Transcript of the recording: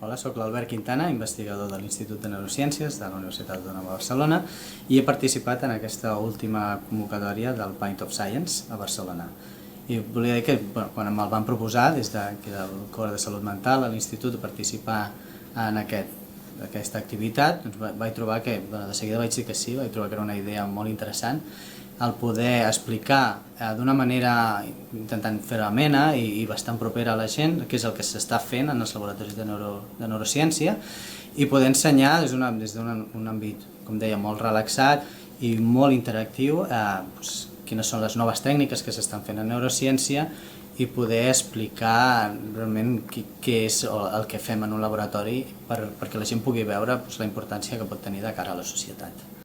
Hola, soc l'Albert Quintana, investigador de l'Institut de Neurociències de la Universitat Autònoma de Barcelona i he participat en aquesta última convocatòria del Pint of Science a Barcelona. I volia dir que quan me'l van proposar des del Cor de Salut Mental a l'Institut de participar en aquesta activitat, doncs vaig trobar que, de seguida vaig dir que sí, vaig trobar que era una idea molt interessant el poder explicar d'una manera intentant fer amena i bastant propera a la gent què és el que s'està fent en els laboratoris de neurociència i poder ensenyar des d'un àmbit, com deia, molt relaxat i molt interactiu quines són les noves tècniques que s'estan fent en neurociència i poder explicar realment què és el que fem en un laboratori perquè la gent pugui veure la importància que pot tenir de cara a la societat.